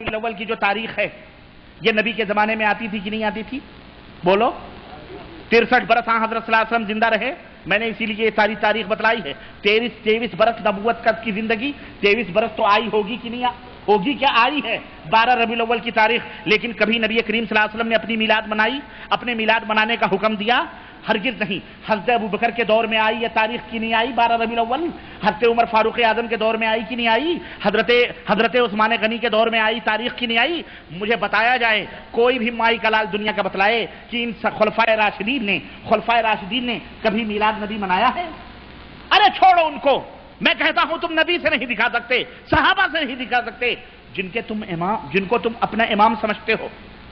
ربیع الاول کی جو تاریخ ہے یہ نبی کے زمانے میں آتی تھی کہ نہیں آتی تھی؟ بولو 63 برس حضرت صلی اللہ علیہ وسلم زندہ رہے. میں نے اسی لیے یہ ساری تاریخ بتلائی ہے. 23 برس نبوت کی زندگی، 23 برس تو آئی ہوگی کہ نہیں ہوگی؟ کیا آئی ہے 12 ربیع الاول کی تاریخ. لیکن کبھی نبی کریم صلی اللہ علیہ وسلم نے اپنی میلاد منائی، اپنے میلاد منانے کا حکم دیا؟ ہرگز نہیں. حضرت ابوبکر کے دور میں آئی یہ تاریخ کی نہیں آئی 12 ربیع الاول؟ حضرت عمر فاروق اعظم کے دور میں آئی کہ نہیں آئی؟ حضرت عثمان غنی کے دور میں آئی تاریخ کی نہیں آئی؟ مجھے بتایا جائے، کوئی بھی مائی کلال دنیا کا بتلائے کہ ان خلفائے راشدین نے کبھی میلاد نبی منایا ہے؟ ارے چھوڑو ان کو. میں کہتا ہوں تم نبی سے نہیں دکھا سکتے، صحابہ سے نہیں دکھا سکتے، جن کو تم اپنا امام سمجھتے ہو.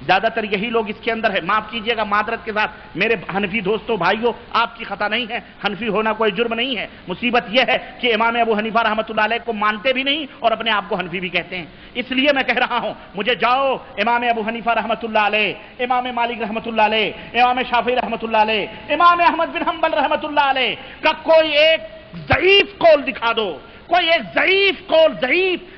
زیادہ تر یہی لوگ اس کے اندر ہے. معاف کیجئے گا معذرت کے ساتھ میرے حنفی دوستوں بھائیوں، آپ کی خطا نہیں ہے، حنفی ہونا کوئی جرم نہیں ہے. مصیبت یہ ہے کہ امام ابو حنیفہ رحمۃ اللہ علیہ کو مانتے بھی نہیں اور اپنے آپ کو حنفی بھی کہتے ہیں. اس لیے میں کہہ رہا ہوں مجھے جاؤ امام ابو حنیفہ رحمۃ اللہ علیہ، امام مالک رحمۃ اللہ علیہ، امام شافعی رحمۃ اللہ علیہ، امام احمد بن حنبل رحمۃ اللہ علیہ کا کوئی ایک ضعیف قول دکھا دو، کوئی ایک ضعیف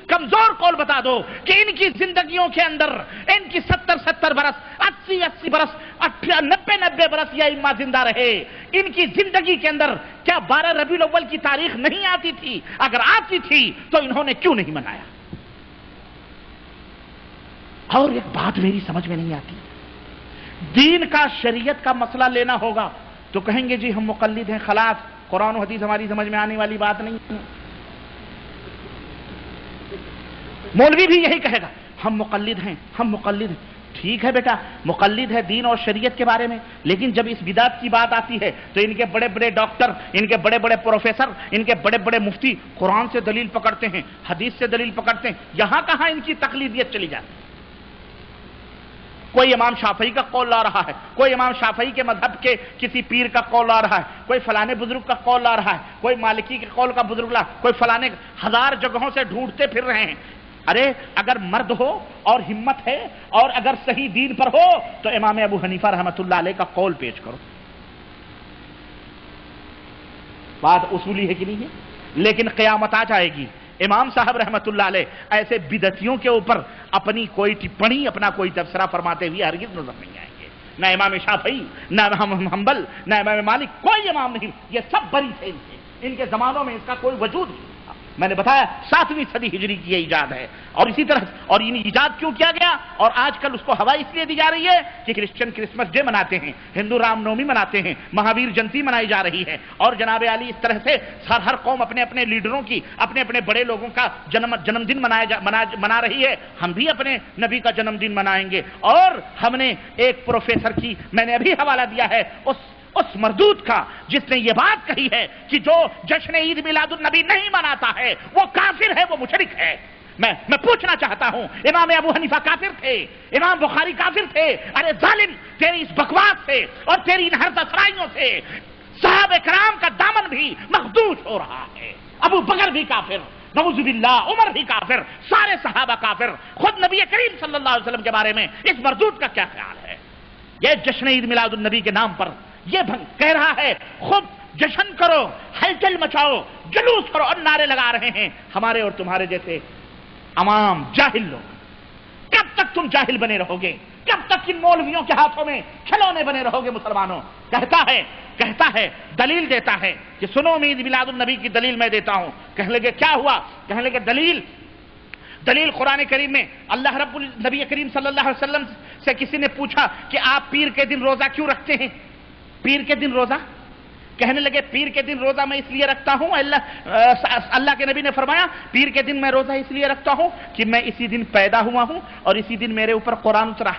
کمزور قول بتا دو کہ ان کی زندگیوں کے اندر ان کی 70 برس، 80 برس، 90 برس یہ ائمہ زندہ رہے، ان کی زندگی کے اندر کیا 12 ربیع الاول کی تاریخ نہیں آتی تھی؟ اگر آتی تھی تو انہوں نے کیوں نہیں منایا؟ اور ایک بات میری سمجھ میں نہیں آتی، دین کا شریعت کا مسئلہ لینا ہوگا تو کہیں گے جی ہم مقلد ہیں، خلاص قرآن و حدیث ہماری سمجھ میں آنے والی بات نہیں ہے. مولوی بھی یہی کہے گا ہم مقلد ہیں. ٹھیک ہے بیٹا، مقلد ہے دین اور شریعت کے بارے میں، لیکن جب اس بدعت کی بات آتی ہے تو ان کے بڑے بڑے ڈاکٹر، ان کے بڑے بڑے پروفیسر، ان کے بڑے بڑے مفتی قرآن سے دلیل پکڑتے ہیں، حدیث سے دلیل پکڑتے ہیں. یہاں کہاں ان کی تقلیدیت چلی جاتی ہے؟ کوئی امام شافعی کا قول لا رہا ہے، کوئی امام شافعی کے مذہب کے کسی پیر کا قول لا رہا ہے، کوئی فلانے بزرگ کا قول لا رہا ہے، کوئی مالکی کے قول کا بزرگ لا، کوئی فلانے، ہزار جگہوں سے ڈھونڈتے پھر رہے ہیں. ارے اگر مرد ہو اور ہمت ہے اور اگر صحیح دین پر ہو تو امام ابو حنیفہ رحمۃ اللہ علیہ کا قول پیش کرو. بات اصولی ہے کہ نہیں ہے؟ لیکن قیامت آ جائے گی، امام صاحب رحمۃ اللہ علیہ ایسے بدعتیوں کے اوپر اپنی کوئی ٹپڑی، اپنا کوئی تبصرہ فرماتے ہوئے ہرگز نظر نہیں آئیں گے. نہ امام شافعی، نہ امام حنبل، نہ امام مالک، کوئی امام نہیں. یہ سب بری تھے ان کے زمانوں میں اس کا کوئی وجود نہیں. میں نے بتایا 7ویں صدی ہجری کی یہ ایجاد ہے. اور اسی طرح اور یہ ایجاد کیوں کیا گیا اور آج کل اس کو ہوا اس لیے دی جا رہی ہے کہ کرسچن کرسمس ڈے مناتے ہیں، ہندو رام نومی مناتے ہیں، مہاویر جینتی منائی جا رہی ہے، اور جناب علی اس طرح سے ہر قوم اپنے اپنے لیڈروں کی، اپنے اپنے بڑے لوگوں کا جنم دن منا رہی ہے. ہم بھی اپنے نبی کا جنم دن منائیں گے. اور ہم نے ایک پروفیسر کی میں نے ابھی حوالہ دیا ہے اس مردود کا جس نے یہ بات کہی ہے کہ جو جشن عید میلاد النبی نہیں مناتا ہے وہ کافر ہے، وہ مشرک ہے. میں پوچھنا چاہتا ہوں، امام ابو حنیفہ کافر تھے؟ امام بخاری کافر تھے؟ ارے ظالم، تیری اس بکواس سے اور تیری ان ہر تسرائیوں سے صحابہ کرام کا دامن بھی مخدوش ہو رہا ہے. ابو بکر بھی کافر، نعوذ باللہ، عمر بھی کافر، سارے صحابہ کافر. خود نبی کریم صلی اللہ علیہ وسلم کے بارے میں اس مردود کا کیا خیال ہے؟ یہ جشن عید میلاد النبی کے نام پر یہ کہہ رہا ہے خوب جشن کرو، ہلچل مچاؤ، جلوس کرو، اور نعرے لگا رہے ہیں ہمارے اور تمہارے جیسے عوام جاہل لوگ. کب تک تم جاہل بنے رہو گے؟ کب تک ان مولویوں کے ہاتھوں میں کھلونے بنے رہو گے مسلمانوں؟ کہتا ہے دلیل دیتا ہے کہ سنو عید میلاد النبی کی دلیل میں دیتا ہوں. کہنے لگے کیا ہوا؟ کہنے لگے دلیل قرآن کریم میں اللہ رب نبی کریم صلی اللہ علیہ وسلم سے کسی نے پوچھا کہ آپ پیر کے دن روزہ کیوں رکھتے ہیں؟ پیر کے دن روزہ؟ کہنے لگے پیر کے دن روزہ میں اس لیے رکھتا ہوں، اللہ کے نبی نے فرمایا پیر کے دن میں روزہ اس لیے رکھتا ہوں کہ میں اسی دن پیدا ہوا ہوں اور اسی دن میرے اوپر قرآن اترا.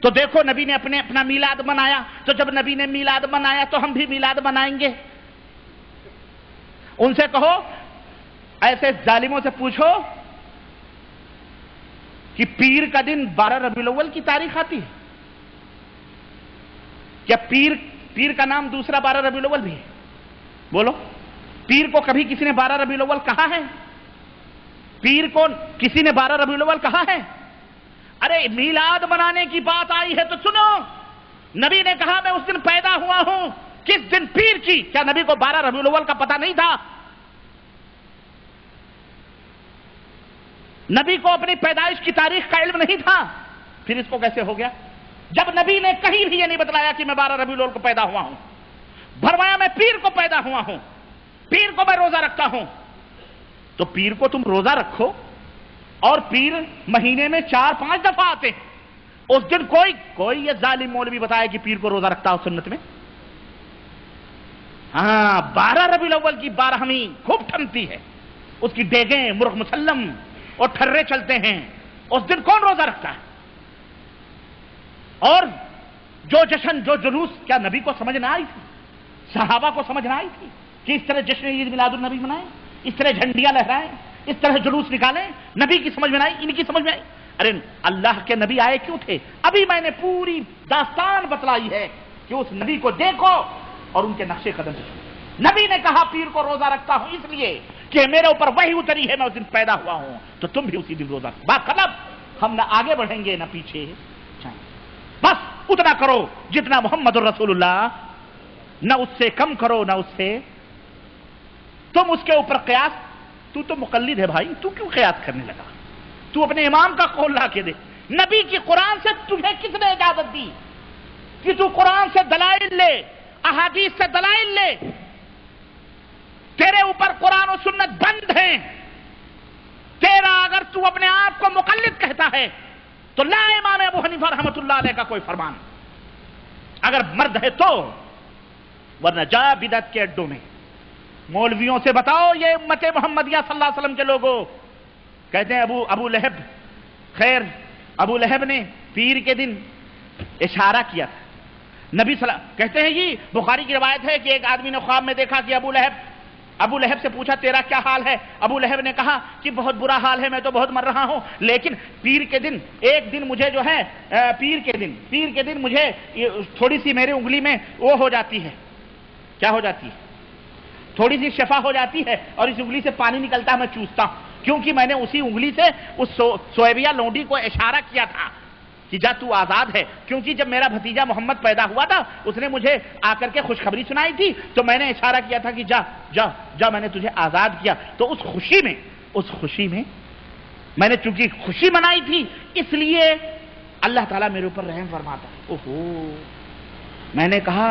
تو دیکھو نبی نے اپنا میلاد منایا، تو جب نبی نے میلاد منایا تو ہم بھی میلاد منائیں گے. ان سے کہو، ایسے ظالموں سے پوچھو کہ پیر کا دن 12 ربیع الاول کی تاریخ آتی ہے کیا؟ پیر کا نام دوسرا 12 ربیع الاول بھی ہے؟ بولو، پیر کو کبھی کسی نے 12 ربیع الاول کہا ہے؟ پیر کو کسی نے 12 ربیع الاول کہا ہے؟ ارے میلاد منانے کی بات آئی ہے تو سنو، نبی نے کہا میں اس دن پیدا ہوا ہوں. کس دن؟ پیر کی. کیا نبی کو 12 ربیع الاول کا پتہ نہیں تھا؟ نبی کو اپنی پیدائش کی تاریخ کا علم نہیں تھا، پھر اس کو کیسے ہو گیا؟ جب نبی نے کہیں بھی یہ نہیں بتلایا کہ میں 12 ربیع الاول کو پیدا ہوا ہوں، فرمایا میں پیر کو پیدا ہوا ہوں، پیر کو میں روزہ رکھتا ہوں، تو پیر کو تم روزہ رکھو، اور پیر مہینے میں 4-5 دفعہ آتے ہیں، اس دن کوئی یہ ظالم مولوی بتایا کہ پیر کو روزہ رکھتا ہو سنت میں؟ ہاں، 12 ربیع الاول کی 12ویں خوب ٹھنتی ہے، اس کی دیگیں مرغ مسلم اور ٹھرے چلتے ہیں، اس دن کون روزہ رکھتا ہے؟ اور جو جشن جو جلوس، کیا نبی کو سمجھ نہ آئی تھی؟ صحابہ کو سمجھ نہ آئی تھی کہ اس طرح جشن عید میلاد النبی منائیں، اس طرح جھنڈیاں لہرائیں، اس طرح جلوس نکالیں؟ نبی کی سمجھ میں نہ آئی، ان کی سمجھ میں آئی؟ ارے اللہ کے نبی آئے کیوں تھے؟ ابھی میں نے پوری داستان بتلائی ہے کہ اس نبی کو دیکھو اور ان کے نقش قدم سے چلو۔ نبی نے کہا پیر کو روزہ رکھتا ہوں اس لیے کہ میرے اوپر وحی اتری ہے، میں اس دن پیدا ہوا ہوں، تو تم بھی اسی دن روزہ رکھو۔ بات ختم، ہم نہ آگے بڑھیں گے نہ پیچھے جائیں، بس اتنا کرو جتنا محمد الرسول اللہ، نہ اس سے کم کرو نہ اس سے۔ تم اس کے اوپر قیاس، تو مقلد ہے بھائی، تو کیوں قیاس کرنے لگا؟ تو اپنے امام کا قول لا کے دے۔ نبی کی قرآن سے تجھے کس نے اجازت دی کہ تو قرآن سے دلائل لے، احادیث سے دلائل لے؟ تیرے اوپر قرآن و سنت بند ہیں، تیرا اگر تو اپنے آپ کو مقلد کہتا ہے تو لا امام ابو حنیفہ رحمۃ اللہ علیہ کا کوئی فرمان، اگر مرد ہے تو، ورنہ جا بدعت کے اڈوں میں مولویوں سے بتاؤ، یہ امت محمدیہ صلی اللہ علیہ وسلم کے لوگوں کہتے ہیں ابو لہب، خیر ابو لہب نے پیر کے دن اشارہ کیا تھا، نبی صلی اللہ علیہ وسلم کہتے ہیں، یہ بخاری کی روایت ہے کہ ایک آدمی نے خواب میں دیکھا کہ ابو لہب سے پوچھا تیرا کیا حال ہے؟ ابو لہب نے کہا کہ بہت برا حال ہے، میں تو بہت مر رہا ہوں، لیکن پیر کے دن ایک دن مجھے جو ہے پیر کے دن مجھے تھوڑی سی میرے انگلی میں وہ ہو جاتی ہے، کیا ہو جاتی ہے؟ تھوڑی سی شفا ہو جاتی ہے، اور اس انگلی سے پانی نکلتا ہے، میں چوستا ہوں، کیونکہ میں نے اسی انگلی سے اس سویبیہ لونڈی کو اشارہ کیا تھا کہ جا تو آزاد ہے، کیونکہ جب میرا بھتیجا محمد پیدا ہوا تھا اس نے مجھے آ کر کے خوشخبری سنائی تھی، تو میں نے اشارہ کیا تھا کہ جا میں نے تجھے آزاد کیا۔ تو اس خوشی میں میں نے چونکہ خوشی منائی تھی، اس لیے اللہ تعالیٰ میرے اوپر رحم فرماتا ہے۔ اوہو، میں نے کہا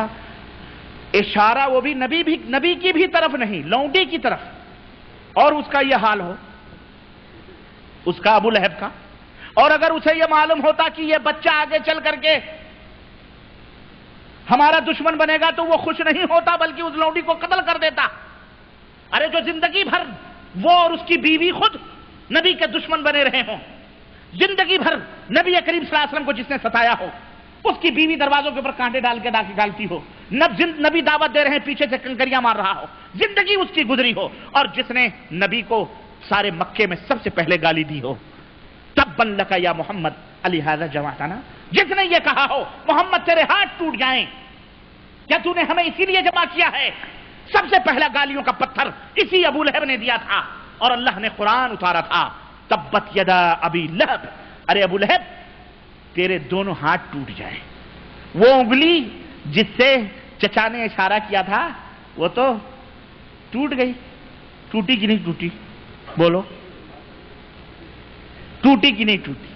اشارہ وہ بھی نبی کی بھی طرف نہیں، لونڈی کی طرف، اور اس کا یہ حال ہو، اس کا ابو لہب کا، اور اگر اسے یہ معلوم ہوتا کہ یہ بچہ آگے چل کر کے ہمارا دشمن بنے گا تو وہ خوش نہیں ہوتا، بلکہ اس لونڈی کو قتل کر دیتا۔ ارے جو زندگی بھر وہ اور اس کی بیوی خود نبی کے دشمن بنے رہے ہوں، زندگی بھر نبی کریم صلی اللہ علیہ وسلم کو جس نے ستایا ہو، اس کی بیوی دروازوں کے اوپر کانٹے ڈال کے ڈالتی ہو، نبی دعوت دے رہے ہیں پیچھے سے کنکریاں مار رہا ہو، زندگی اس کی گزری ہو، اور جس نے نبی کو سارے مکے میں سب سے پہلے گالی دی ہو، تبا لک یا محمد لہذا جمعتنا، جس نے یہ کہا ہو محمد تیرے ہاتھ ٹوٹ جائیں، کیا تو نے ہمیں اسی لیے جمع کیا ہے؟ سب سے پہلا گالیوں کا پتھر اسی ابو لہب نے دیا تھا، اور اللہ نے قرآن اتارا تھا، تبت یدا ابی لہب، ارے ابو لہب تیرے دونوں ہاتھ ٹوٹ جائیں۔ وہ انگلی جس سے چچا نے اشارہ کیا تھا وہ تو ٹوٹ گئی، ٹوٹی کہ نہیں ٹوٹی؟ بولو، ٹوٹی کہ نہیں ٹوٹی؟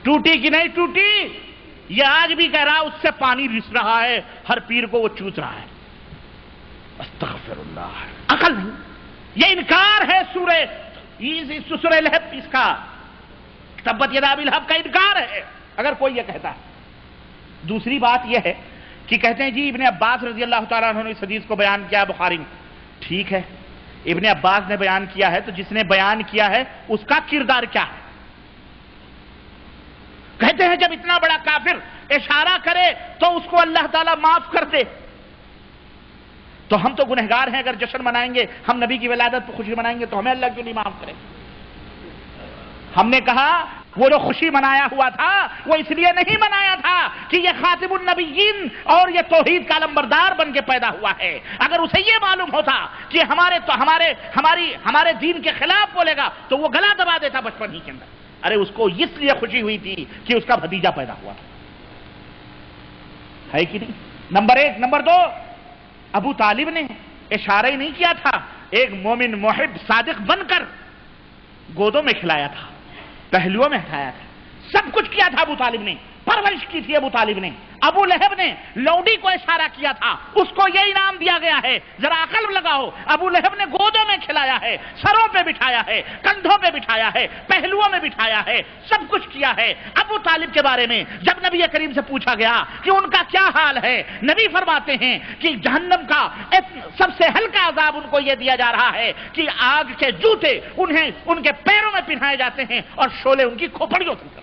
ٹوٹی کہ نہیں ٹوٹی؟ یہ آج بھی کہہ رہا اس سے پانی رس رہا ہے، ہر پیر کو وہ چوس رہا ہے۔ استغفر اللہ، عقل نہیں، یہ انکار ہے سورہ لہب، اس کا تبت یدا ابی لہب کا انکار ہے اگر کوئی یہ کہتا ہے۔ دوسری بات یہ ہے کہ کہتے ہیں جی ابن عباس رضی اللہ تعالیٰ عنہ نے اس حدیث کو بیان کیا بخاری میں، ٹھیک ہے ابن عباس نے بیان کیا ہے، تو جس نے بیان کیا ہے اس کا کردار کیا ہے؟ کہتے ہیں جب اتنا بڑا کافر اشارہ کرے تو اس کو اللہ تعالیٰ معاف کر دے، تو ہم تو گنہگار ہیں، اگر جشن منائیں گے، ہم نبی کی ولادت پر خوشی منائیں گے تو ہمیں اللہ کیوں نہیں معاف کرے؟ ہم نے کہا وہ جو خوشی منایا ہوا تھا وہ اس لیے نہیں منایا تھا کہ یہ خاتم النبیین اور یہ توحید کا علمبردار بن کے پیدا ہوا ہے۔ اگر اسے یہ معلوم ہوتا کہ ہمارے دین کے خلاف بولے گا تو وہ گلا دبا دیتا بچپن ہی کے اندر۔ ارے اس کو اس لیے خوشی ہوئی تھی کہ اس کا بھتیجا پیدا ہوا تھا، ہے کہ نہیں؟ نمبر 1۔ نمبر 2، ابو طالب نے اشارہ ہی نہیں کیا تھا، ایک مومن محب صادق بن کر گودوں میں کھلایا تھا، پہلوؤں میں ہٹایا تھا، سب کچھ کیا تھا ابو طالب نے، پرورش کی تھی ابو طالب نے۔ ابو لہب نے لوڈی کو اشارہ کیا تھا، اس کو یہ انعام دیا گیا ہے، ذرا عقل لگاؤ۔ ابو لہب نے گودوں میں کھلایا ہے، سروں پہ بٹھایا ہے، کندھوں پہ بٹھایا ہے، پہلوؤں میں بٹھایا ہے، سب کچھ کیا ہے۔ ابو طالب کے بارے میں جب نبی کریم سے پوچھا گیا کہ ان کا کیا حال ہے، نبی فرماتے ہیں کہ جہنم کا سب سے ہلکا عذاب ان کو یہ دیا جا رہا ہے کہ آگ کے جوتے انہیں ان کے پیروں میں پہنائے جاتے ہیں اور شعلے ان کی کھوپڑیوں سے کرنا۔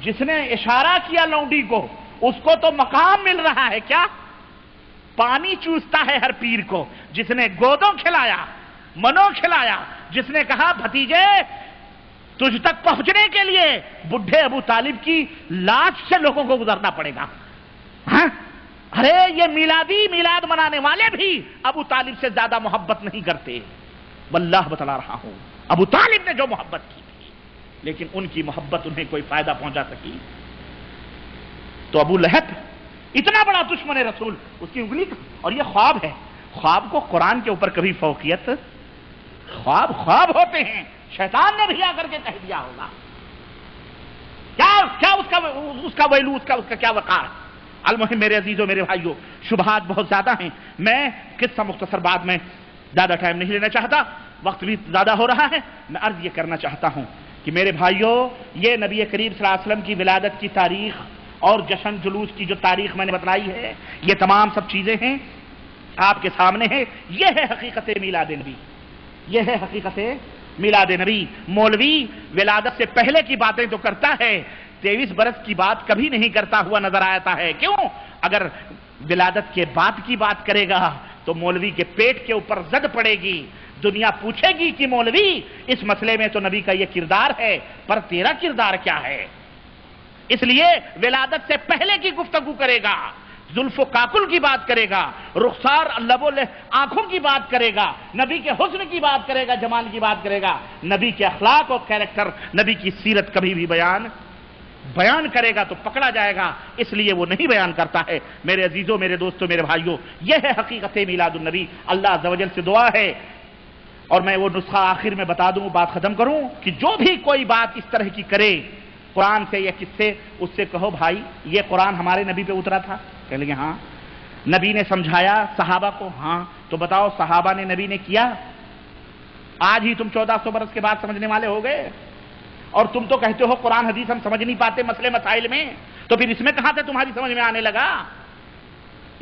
جس نے اشارہ کیا لونڈی کو، اس کو تو مقام مل رہا ہے، کیا پانی چوستا ہے ہر پیر کو۔ جس نے گودوں کھلایا، منو کھلایا، جس نے کہا بھتیجے تجھ تک پہنچنے کے لیے بڈھے ابو طالب کی لاش سے لوگوں کو گزرنا پڑے گا۔ ہاں ارے یہ میلاد منانے والے بھی ابو طالب سے زیادہ محبت نہیں کرتے، واللہ بتلا رہا ہوں، ابو طالب نے جو محبت کی لیکن ان کی محبت انہیں کوئی فائدہ پہنچا سکی؟ تو ابو لہب اتنا بڑا دشمن رسول، اس کی انگلی، اور یہ خواب ہے، خواب کو قرآن کے اوپر کبھی فوقیت، خواب ہوتے ہیں، شیطان نے بھی آ کر کے کہہ دیا ہوگا، کیا اس کا ویلو، اس کا کیا وقار۔ المہم میرے عزیزوں میرے بھائیوں، شبہات بہت زیادہ ہیں، میں قصہ مختصر بعد میں زیادہ ٹائم نہیں لینا چاہتا، وقت بھی زیادہ ہو رہا ہے۔ میں عرض یہ کرنا چاہتا ہوں کہ میرے بھائیوں، یہ نبی کریم صلی اللہ علیہ وسلم کی ولادت کی تاریخ اور جشن جلوس کی جو تاریخ میں نے بتلائی ہے، یہ تمام سب چیزیں ہیں آپ کے سامنے ہیں۔ یہ ہے حقیقت میلاد نبی، یہ ہے حقیقت میلاد نبی۔ مولوی ولادت سے پہلے کی باتیں تو کرتا ہے، 23 برس کی بات کبھی نہیں کرتا ہوا نظر آتا ہے۔ کیوں؟ اگر ولادت کے بعد کی بات کرے گا تو مولوی کے پیٹ کے اوپر زد پڑے گی، دنیا پوچھے گی کہ مولوی اس مسئلے میں تو نبی کا یہ کردار ہے، پر تیرا کردار کیا ہے؟ اس لیے ولادت سے پہلے کی گفتگو کرے گا، زلف و کاکل کی بات کرے گا، رخسار لب و آنکھوں کی بات کرے گا، نبی کے حسن کی بات کرے گا، جمال کی بات کرے گا، نبی کے اخلاق اور کیریکٹر، نبی کی سیرت کبھی بھی بیان کرے گا تو پکڑا جائے گا، اس لیے وہ نہیں بیان کرتا ہے۔ میرے عزیزوں میرے دوستوں میرے بھائیوں، یہ ہے حقیقت میلاد النبی۔ اللہ عز و جل سے دعا ہے، اور میں وہ نسخہ آخر میں بتا دوں، بات ختم کروں، کہ جو بھی کوئی بات اس طرح کی کرے قرآن سے یا کس سے، اس سے کہو بھائی یہ قرآن ہمارے نبی پہ اترا تھا؟ کہہ لیں گے ہاں۔ نبی نے سمجھایا صحابہ کو؟ ہاں۔ تو بتاؤ صحابہ نے نبی نے کیا؟ آج ہی تم 1400 برس کے بعد سمجھنے والے ہو گئے، اور تم تو کہتے ہو قرآن حدیث ہم سمجھ نہیں پاتے مسئلے مسائل میں، تو پھر اس میں کہاں سے تمہاری سمجھ میں آنے لگا؟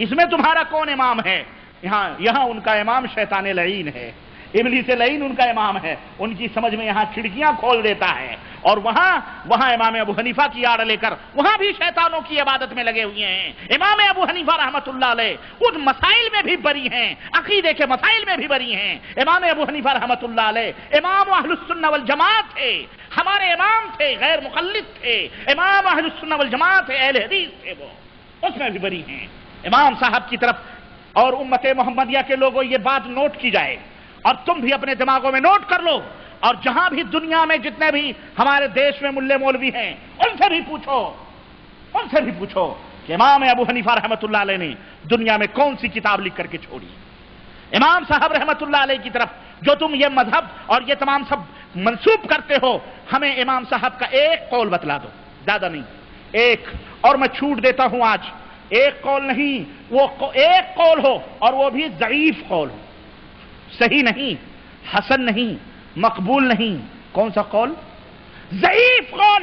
اس میں تمہارا کون امام ہے؟ یہاں ان کا امام شیطان لعین ہے، ابلیس لعین ان کا امام ہے، ان کی سمجھ میں یہاں کھڑکیاں کھول دیتا ہے، اور وہاں امام ابو حنیفہ کی آڑ لے کر وہاں بھی شیطانوں کی عبادت میں لگے ہوئے ہیں۔ امام ابو حنیفہ رحمۃ اللہ علیہ ان مسائل میں بھی بری ہیں، عقیدے کے مسائل میں بھی بری ہیں۔ امام ابو حنیفہ رحمۃ اللہ علیہ امام اہل السنہ والجماعت تھے، ہمارے امام تھے، غیر مقلد تھے، امام اہل السنہ والجماعت تھے، اہل حدیث تھے، وہ اس میں بھی بری ہیں۔ امام صاحب کی طرف اور امت محمدیہ کے لوگوں یہ بات نوٹ کی جائے، اور تم بھی اپنے دماغوں میں نوٹ کر لو، اور جہاں بھی دنیا میں جتنے بھی ہمارے دیش میں ملے مولوی ہیں ان سے بھی پوچھو کہ امام ابو حنیفہ رحمۃ اللہ علیہ نے دنیا میں کون سی کتاب لکھ کر کے چھوڑی؟ امام صاحب رحمۃ اللہ علیہ کی طرف جو تم یہ مذہب اور یہ تمام سب منسوب کرتے ہو، ہمیں امام صاحب کا ایک قول بتلا دو، زیادہ نہیں، ایک، اور میں چھوٹ دیتا ہوں آج، ایک قول نہیں، وہ ایک قول ہو اور وہ بھی ضعیف قول ہو، صحیح نہیں، حسن نہیں، مقبول نہیں۔ کون سا قول؟ ضعیف قول،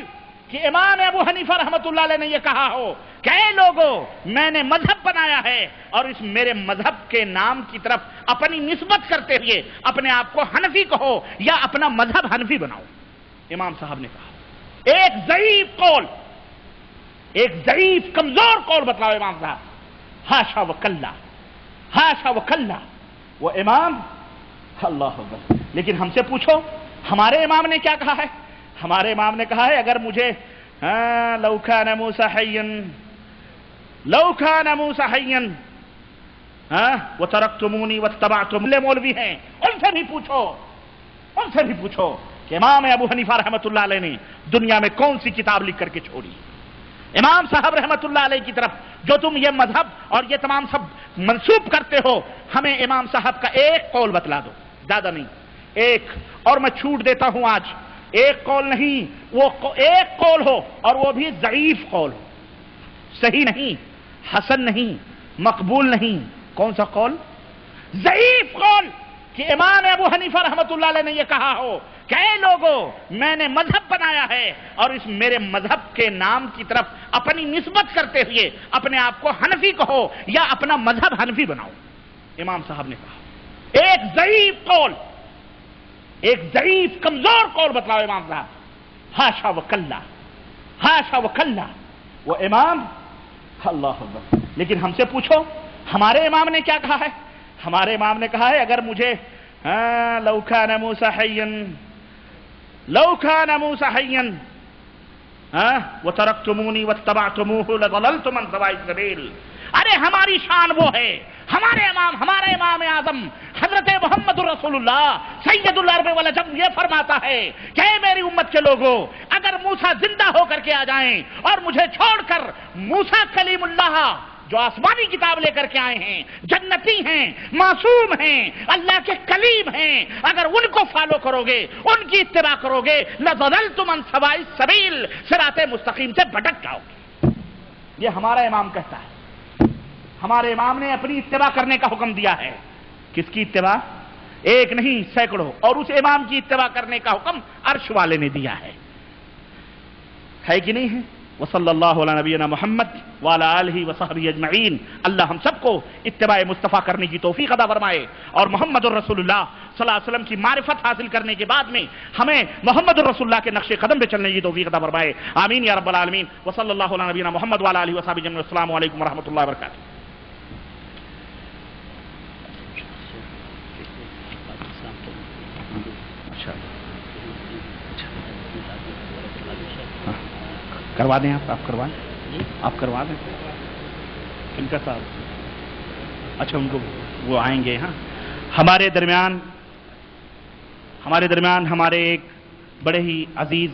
کہ امام ابو حنیفہ رحمۃ اللہ علیہ نے یہ کہا ہو کہ اے لوگو میں نے مذہب بنایا ہے، اور اس میرے مذہب کے نام کی طرف اپنی نسبت کرتے ہوئے اپنے آپ کو حنفی کہو یا اپنا مذہب حنفی بناؤ، امام صاحب نے کہا۔ ایک ضعیف قول، ایک ضعیف کمزور قول بتلاؤ امام صاحب، ہاشا وکلا، ہاشا وکلا، وہ امام، اللہ اکبر۔ لیکن ہم سے پوچھو ہمارے امام نے کیا کہا ہے؟ ہمارے امام نے کہا ہے اگر مجھے لو کان موسیٰ حیا وترکتمونی واتبعتم، مولوی ہیں ان سے بھی پوچھو کہ امام ابو حنیفہ رحمۃ اللہ علیہ نے دنیا میں کون سی کتاب لکھ کر کے چھوڑی؟ امام صاحب رحمۃ اللہ علیہ کی طرف جو تم یہ مذہب اور یہ تمام سب منسوب کرتے ہو، ہمیں امام صاحب کا ایک قول بتلا دو، زیادہ نہیں، ایک، اور میں چھوٹ دیتا ہوں آج، ایک قول نہیں، وہ ایک قول ہو اور وہ بھی ضعیف قول ہو، صحیح نہیں، حسن نہیں، مقبول نہیں، کون سا قول؟ ضعیف قول، کہ امام ابو حنیفہ رحمۃ اللہ علیہ نے یہ کہا ہو کہ اے لوگو، میں نے مذہب بنایا ہے اور اس میرے مذہب کے نام کی طرف اپنی نسبت کرتے ہوئے اپنے آپ کو حنفی کہو یا اپنا مذہب حنفی بناؤ، امام صاحب نے کہا۔ ایک ضعیف قول، ایک ضعیف کمزور قول بتلاؤ امام صاحب، ہاشا وکلا، ہاشا وکلا، وہ امام، اللہ اکبر۔ لیکن ہم سے پوچھو ہمارے امام نے کیا کہا ہے؟ ہمارے امام نے کہا ہے اگر مجھے لو کان موسیٰ حیا، لو کان موسیٰ حیا وترکتمونی واتبعتموہ لضللتم عن سواء السبیل۔ ارے ہماری شان وہ ہے، ہمارے امام، ہمارے امام اعظم حضرت محمد رسول اللہ سید العرب والعجم یہ فرماتا ہے کہ اے میری امت کے لوگوں، اگر موسیٰ زندہ ہو کر کے آ جائیں اور مجھے چھوڑ کر موسیٰ کلیم اللہ جو آسمانی کتاب لے کر کے آئے ہیں، جنتی ہیں، معصوم ہیں، اللہ کے کلیم ہیں، اگر ان کو فالو کرو گے، ان کی اتباع کرو گے، لضللتم عن سواء السبیل، صراط مستقیم سے بھٹک جاؤ گے۔ یہ ہمارا امام کہتا ہے، ہمارے امام نے اپنی اتباع کرنے کا حکم دیا ہے۔ کس کی اتباع؟ ایک نہیں، سینکڑوں، اور اس امام کی اتباع کرنے کا حکم عرش والے نے دیا ہے کہ نہیں ہے؟ وصلی اللہ علی نبینا محمد وعلی آلہ وصحبہ اجمعین۔ اللہ ہم سب کو اتباع مصطفیٰ کرنے کی توفیق عطا فرمائے، اور محمد الرسول اللہ صلی اللہ علیہ وسلم کی معرفت حاصل کرنے کے بعد میں ہمیں محمد الرسول اللہ کے نقش قدم پہ چلنے کی توفیق عطا فرمائے، آمین یا رب العالمین۔ وصلی اللہ علی نبینا محمد وعلی آلہ وصحبہ اجمعین۔ السلام علیکم ورحمۃ اللہ وبرکاتہ۔ کروا دیں آپ کروائیں، آپ کروا دیں ان کا صاحب، اچھا ان کو وہ آئیں گے۔ ہاں ہمارے درمیان ہمارے ایک بڑے ہی عزیز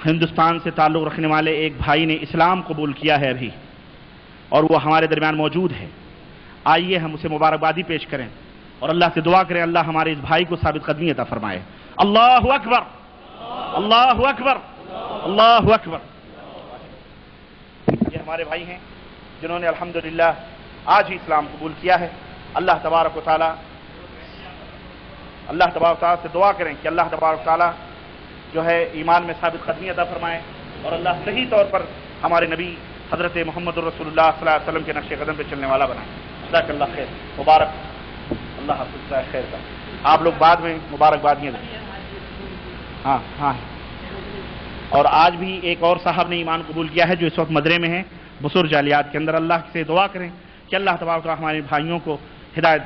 ہندوستان سے تعلق رکھنے والے ایک بھائی نے اسلام قبول کیا ہے ابھی، اور وہ ہمارے درمیان موجود ہے۔ آئیے ہم اسے مبارکبادی پیش کریں اور اللہ سے دعا کریں اللہ ہمارے اس بھائی کو ثابت قدمی عطا فرمائے۔ اللہ اکبر، اللہ اکبر، اللہ اکبر۔ یہ ہمارے بھائی ہیں جنہوں نے الحمدللہ آج ہی اسلام قبول کیا ہے۔ اللہ تبارک و تعالی سے دعا کریں کہ اللہ تبارک و تعالی جو ہے ایمان میں ثابت قدمی عطا فرمائے، اور اللہ صحیح طور پر ہمارے نبی حضرت محمد الرسول اللہ صلی اللہ علیہ وسلم کے نقش قدم پہ چلنے والا بنائے۔ جزاک اللہ خیر، مبارک، اللہ حافظ خیر کا۔ آپ لوگ بعد میں مبارکبادیاں دیں۔ ہاں ہاں، اور آج بھی ایک اور صاحب نے ایمان قبول کیا ہے جو اس وقت مدرے میں ہیں بسر جالیات کے اندر۔ اللہ سے دعا کریں کہ اللہ تبارک و تعالی ہمارے بھائیوں کو ہدایت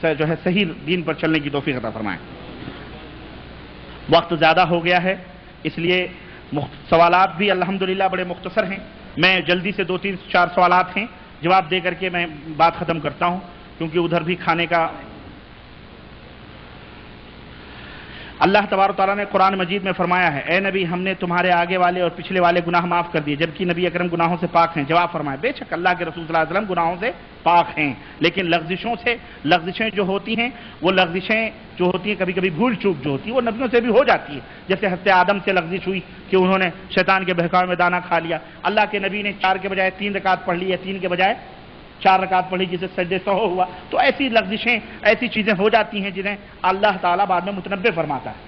سے جو ہے صحیح دین پر چلنے کی توفیق عطا فرمائیں۔ وقت زیادہ ہو گیا ہے، اس لیے سوالات بھی الحمدللہ بڑے مختصر ہیں۔ میں جلدی سے 2-3-4 سوالات ہیں جواب دے کر کے میں بات ختم کرتا ہوں، کیونکہ ادھر بھی کھانے کا۔ اللہ تبارک و تعالیٰ نے قرآن مجید میں فرمایا ہے اے نبی ہم نے تمہارے آگے والے اور پچھلے والے گناہ معاف کر دیے، جبکہ نبی اکرم گناہوں سے پاک ہیں۔ جواب فرمایا بے شک اللہ کے رسول صلی اللہ علیہ وسلم گناہوں سے پاک ہیں، لیکن لغزشیں جو ہوتی ہیں، وہ لغزشیں جو ہوتی ہیں کبھی کبھی بھول چوک جو ہوتی ہے وہ نبیوں سے بھی ہو جاتی ہے، جیسے حضرت آدم سے لغزش ہوئی کہ انہوں نے شیطان کے بہکاوے میں دانہ کھا لیا۔ اللہ کے نبی نے 4 کے بجائے 3 رکعت پڑھ لی ہے، 3 کے بجائے 4 رکعت پڑھی جسے سجدے سہو ہوا۔ تو ایسی لغزشیں، ایسی چیزیں ہو جاتی ہیں جنہیں اللہ تعالیٰ بعد میں متنبہ فرماتا ہے۔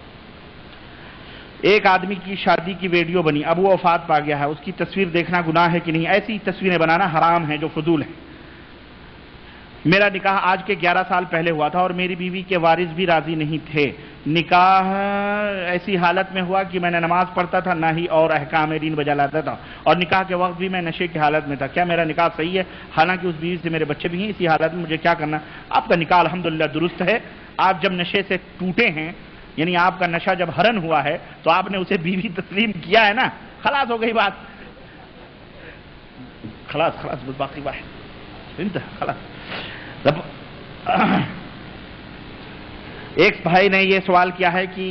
ایک آدمی کی شادی کی ویڈیو بنی، اب وہ وفات پا گیا ہے، اس کی تصویر دیکھنا گناہ ہے کہ نہیں؟ ایسی تصویریں بنانا حرام ہے جو فضول ہے۔ میرا نکاح آج کے 11 سال پہلے ہوا تھا اور میری بیوی کے وارث بھی راضی نہیں تھے۔ نکاح ایسی حالت میں ہوا کہ میں نے نماز پڑھتا تھا نہ ہی اور احکام دین بجا لاتا تھا، اور نکاح کے وقت بھی میں نشے کی حالت میں تھا۔ کیا میرا نکاح صحیح ہے؟ حالانکہ اس بیوی سے میرے بچے بھی ہیں، اسی حالت میں مجھے کیا کرنا؟ آپ کا نکاح الحمدللہ درست ہے۔ آپ جب نشے سے ٹوٹے ہیں، یعنی آپ کا نشہ جب حرن ہوا ہے تو آپ نے اسے بیوی تسلیم کیا ہے نا، خلاص ہو گئی بات، خلاص بس باقی بات خلاص۔ ایک بھائی نے یہ سوال کیا ہے کہ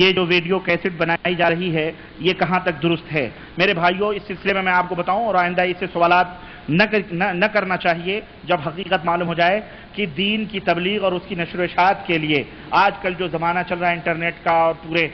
یہ جو ویڈیو کیسٹ بنائی جا رہی ہے یہ کہاں تک درست ہے؟ میرے بھائیوں اس سلسلے میں آپ کو بتاؤں اور آئندہ اس سے سوالات نہ کرنا چاہیے جب حقیقت معلوم ہو جائے۔ کہ دین کی تبلیغ اور اس کی نشر و اشاعت کے لیے آج کل جو زمانہ چل رہا ہے انٹرنیٹ کا اور پورے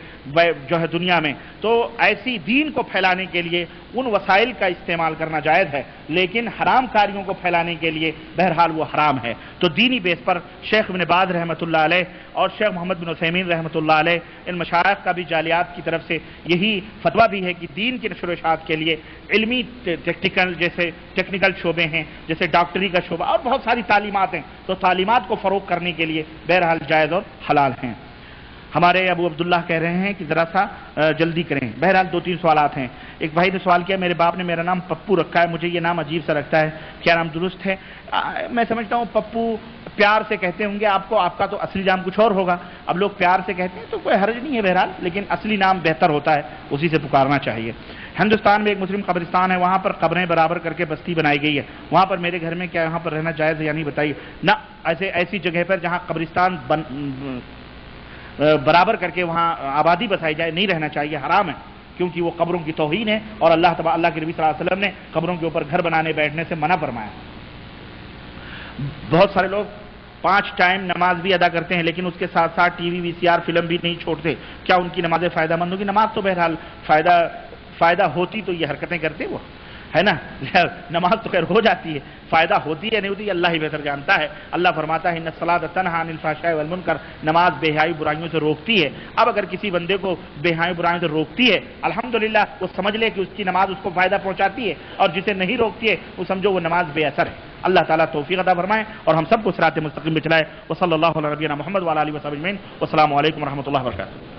جو ہے دنیا میں، تو ایسی دین کو پھیلانے کے لیے ان وسائل کا استعمال کرنا جائز ہے، لیکن حرام کاریوں کو پھیلانے کے لیے بہرحال وہ حرام ہے۔ تو دینی بیس پر شیخ ابن باز رحمۃ اللہ علیہ اور شیخ محمد بن عثیمین رحمۃ اللہ علیہ، ان مشائخ کا بھی جالیات کی طرف سے یہی فتویٰ بھی ہے کہ دین کی نشر و اشاعت کے لیے علمی ٹیکنیکل شعبے ہیں، جیسے ڈاکٹری کا شعبہ اور بہت ساری تعلیمات ہیں، تو تعلیمات کو فروغ کرنے کے لیے بہرحال جائز اور حلال ہیں۔ ہمارے ابو عبداللہ کہہ رہے ہیں کہ ذرا سا جلدی کریں۔ بہرحال 2-3 سوالات ہیں۔ ایک بھائی نے سوال کیا، میرے باپ نے میرا نام پپو رکھا ہے، مجھے یہ نام عجیب سا لگتا ہے، کیا نام درست ہے؟ میں سمجھتا ہوں پپو پیار سے کہتے ہوں گے آپ کو، آپ کا تو اصلی نام کچھ اور ہوگا، اب لوگ پیار سے کہتے ہیں تو کوئی حرج نہیں ہے بہرحال، لیکن اصلی نام بہتر ہوتا ہے، اسی سے پکارنا چاہیے۔ ہندوستان میں ایک مسلم قبرستان ہے، وہاں پر قبریں برابر کر کے بستی بنائی گئی ہے، وہاں پر میرے گھر میں کیا یہاں پر رہنا جائز ہے یا نہیں بتائیے؟ نہ، ایسی جگہ پر جہاں قبرستان برابر کر کے وہاں آبادی بسائی جائے نہیں رہنا چاہیے، حرام ہے، کیونکہ وہ قبروں کی توہین ہے، اور اللہ کے نبی صلی اللہ علیہ وسلم نے قبروں کے اوپر گھر بنانے بیٹھنے سے منع فرمایا۔ بہت سارے لوگ 5 ٹائم نماز بھی ادا کرتے ہیں، لیکن اس کے ساتھ ساتھ ٹی وی VCR فلم بھی نہیں چھوڑتے، کیا ان کی نمازیں فائدہ مند ہوگی؟ نماز تو بہرحال فائدہ ہوتی تو یہ حرکتیں کرتے وہ، ہے نا؟ نماز تو خیر ہو جاتی ہے، فائدہ ہوتی ہے نہیں ہوتی اللہ ہی بہتر جانتا ہے۔ اللہ فرماتا ہے ان الصلاۃ تنہی عن الفحشاء والمنکر، نماز بے حیائی برائیوں سے روکتی ہے۔ اب اگر کسی بندے کو بے حیائی برائیوں سے روکتی ہے، الحمدللہ وہ سمجھ لے کہ اس کی نماز اس کو فائدہ پہنچاتی ہے، اور جسے نہیں روکتی ہے وہ سمجھو وہ نماز بے اثر ہے۔ اللہ تعالیٰ توفیق عطا فرمائے اور ہم سب کو صراط مستقیم پہ چلائے۔ وصلی اللہ علی نبینا محمد وعلی آلہ وصحبہ اجمعین۔ والسلام علیکم ورحمۃ اللہ وبرکاتہ۔